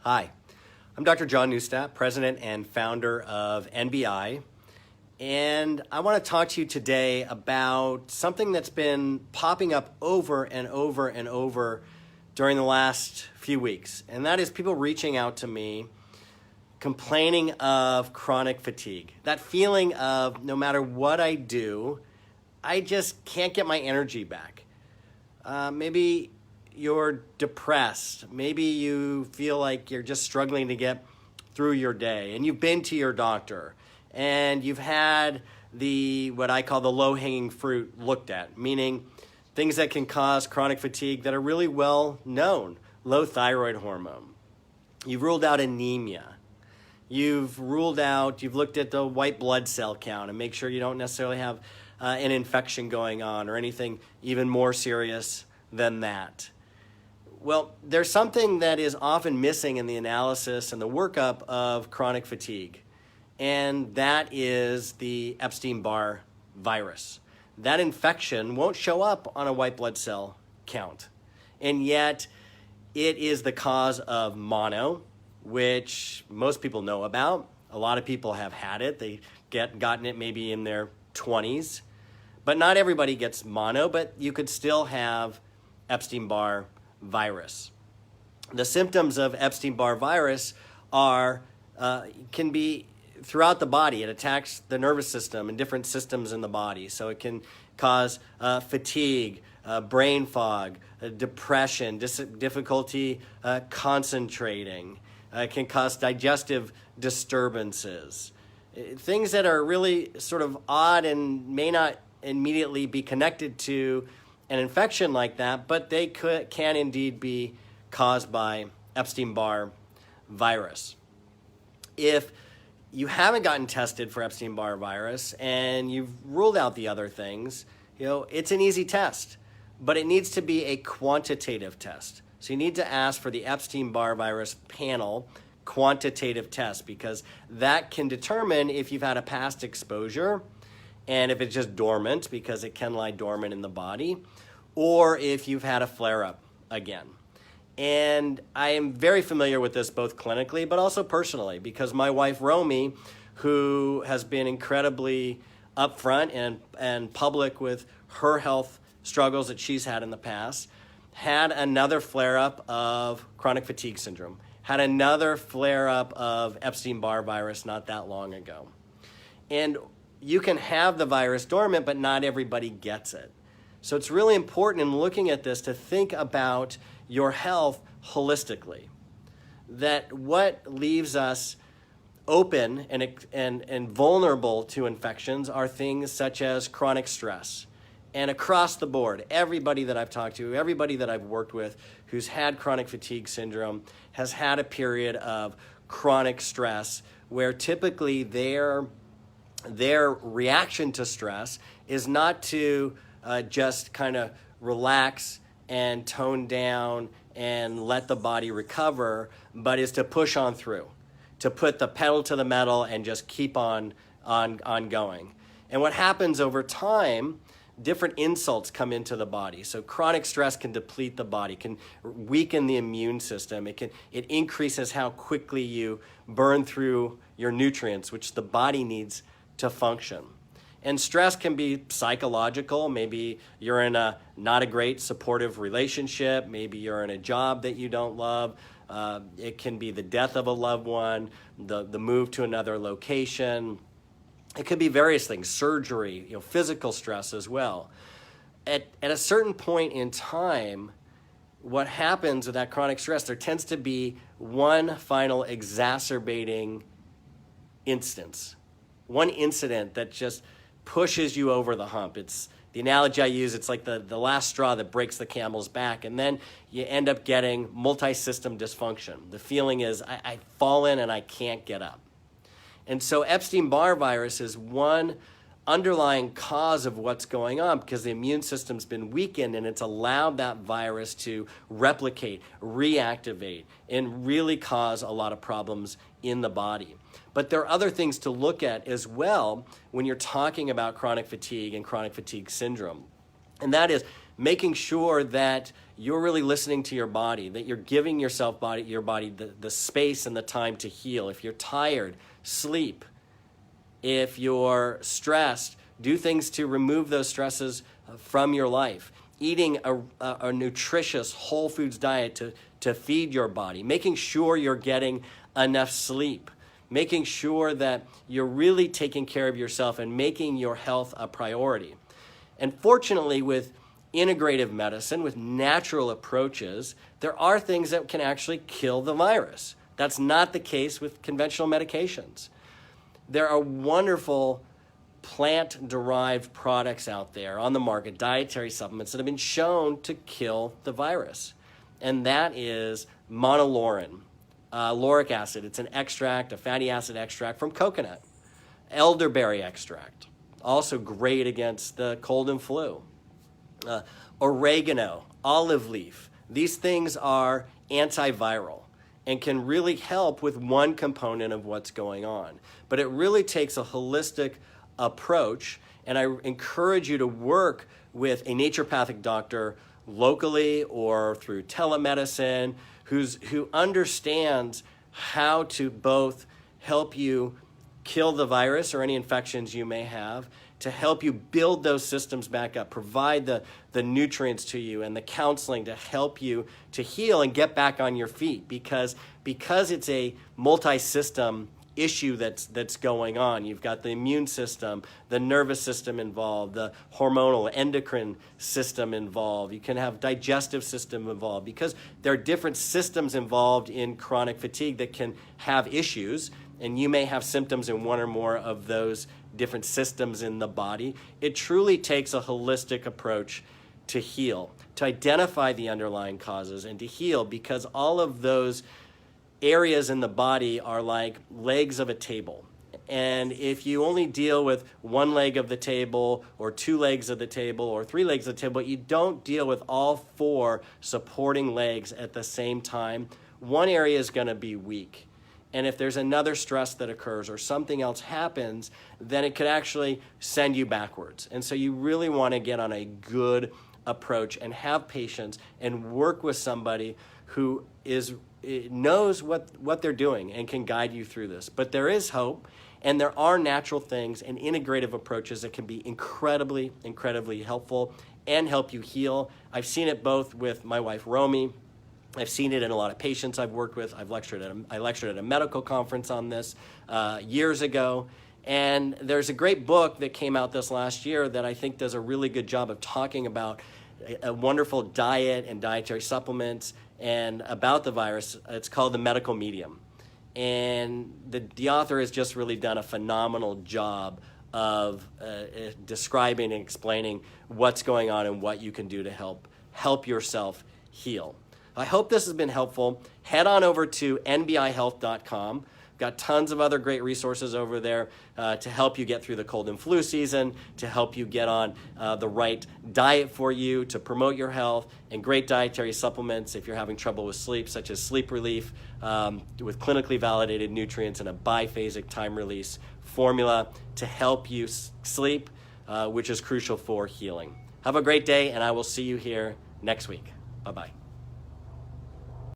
Hi, I'm Dr. John Neustadt, president and founder of NBI, and I want to talk to you today about something that's been popping up over and over and over during the last few weeks, and that is people reaching out to me complaining of chronic fatigue. That feeling of no matter what I do, I just can't get my energy back. Maybe you're depressed. Maybe you feel like you're just struggling to get through your day, and you've been to your doctor, and you've had what I call the low-hanging fruit looked at, meaning things that can cause chronic fatigue that are really well known. Low thyroid hormone. You've ruled out anemia. You've looked at the white blood cell count and make sure you don't necessarily have an infection going on or anything even more serious than that. Well, there's something that is often missing in the analysis and the workup of chronic fatigue, and that is the Epstein-Barr virus. That infection won't show up on a white blood cell count, and yet it is the cause of mono, which most people know about. A lot of people have had it. They gotten it maybe in their 20s, but not everybody gets mono, but you could still have Epstein-Barr virus. The symptoms of Epstein-Barr virus can be throughout the body. It attacks the nervous system and different systems in the body. So it can cause fatigue, brain fog, depression, difficulty concentrating. It can cause digestive disturbances. Things that are really sort of odd and may not immediately be connected to an infection like that, but they can indeed be caused by Epstein-Barr virus. If you haven't gotten tested for Epstein-Barr virus and you've ruled out the other things, it's an easy test, but it needs to be a quantitative test. So you need to ask for the Epstein-Barr virus panel quantitative test, because that can determine if you've had a past exposure and if it's just dormant, because it can lie dormant in the body, or if you've had a flare-up again. And I am very familiar with this both clinically but also personally, because my wife Romy, who has been incredibly upfront and public with her health struggles that she's had in the past, had another flare-up of chronic fatigue syndrome, had another flare-up of Epstein-Barr virus not that long ago. And you can have the virus dormant, but not everybody gets it. So it's really important in looking at this to think about your health holistically. That what leaves us open and vulnerable to infections are things such as chronic stress. And across the board, everybody that I've talked to, everybody that I've worked with who's had chronic fatigue syndrome has had a period of chronic stress where typically their reaction to stress is not to just kind of relax and tone down and let the body recover, but is to push on through, to put the pedal to the metal and just keep on going. And what happens over time, different insults come into the body. So chronic stress can deplete the body, can weaken the immune system. It increases how quickly you burn through your nutrients, which the body needs to function. And stress can be psychological. Maybe you're in not a great supportive relationship. Maybe you're in a job that you don't love. It can be the death of a loved one, the move to another location. It could be various things, surgery, physical stress as well. At a certain point in time, what happens with that chronic stress, there tends to be one final exacerbating instance, one incident that just pushes you over the hump. It's the analogy I use, it's like the last straw that breaks the camel's back, and then you end up getting multi-system dysfunction. The feeling is, I've fallen and I can't get up. And so Epstein-Barr virus is one underlying cause of what's going on, because the immune system's been weakened and it's allowed that virus to replicate, reactivate, and really cause a lot of problems in the body. But there are other things to look at as well when you're talking about chronic fatigue and chronic fatigue syndrome. And that is making sure that you're really listening to your body, that you're giving your body the space and the time to heal. If you're tired, sleep. If you're stressed, do things to remove those stresses from your life. Eating a nutritious whole foods diet to feed your body. Making sure you're getting enough sleep. Making sure that you're really taking care of yourself and making your health a priority. And fortunately, with integrative medicine, with natural approaches, there are things that can actually kill the virus. That's not the case with conventional medications. There are wonderful plant-derived products out there on the market, dietary supplements that have been shown to kill the virus. And that is monolaurin, lauric acid. It's an extract, a fatty acid extract from coconut. Elderberry extract, also great against the cold and flu. Oregano, olive leaf. These things are antiviral and can really help with one component of what's going on. But it really takes a holistic approach, and I encourage you to work with a naturopathic doctor locally or through telemedicine who understands how to both help you kill the virus or any infections you may have, to help you build those systems back up, provide the nutrients to you and the counseling to help you to heal and get back on your feet, because it's a multi-system issue that's going on. You've got the immune system, the nervous system involved, the hormonal endocrine system involved. You can have digestive system involved, because there are different systems involved in chronic fatigue that can have issues, and you may have symptoms in one or more of those different systems in the body. It truly takes a holistic approach to heal, to identify the underlying causes and to heal, because all of those areas in the body are like legs of a table. And if you only deal with one leg of the table or two legs of the table or three legs of the table, but you don't deal with all four supporting legs at the same time, one area is going to be weak. And if there's another stress that occurs or something else happens, then it could actually send you backwards. And so you really want to get on a good approach and have patience and work with somebody who knows what they're doing and can guide you through this. But there is hope, and there are natural things and integrative approaches that can be incredibly, incredibly helpful and help you heal. I've seen it both with my wife, Romy. I've seen it in a lot of patients I've worked with. I lectured at a medical conference on this years ago. And there's a great book that came out this last year that I think does a really good job of talking about a wonderful diet and dietary supplements and about the virus. It's called The Medical Medium. And the author has just really done a phenomenal job of describing and explaining what's going on and what you can do to help yourself heal. I hope this has been helpful. Head on over to nbihealth.com. Got tons of other great resources over there to help you get through the cold and flu season, to help you get on the right diet for you, to promote your health, and great dietary supplements if you're having trouble with sleep, such as Sleep Relief with clinically validated nutrients and a biphasic time release formula to help you sleep, which is crucial for healing. Have a great day, and I will see you here next week. Bye-bye.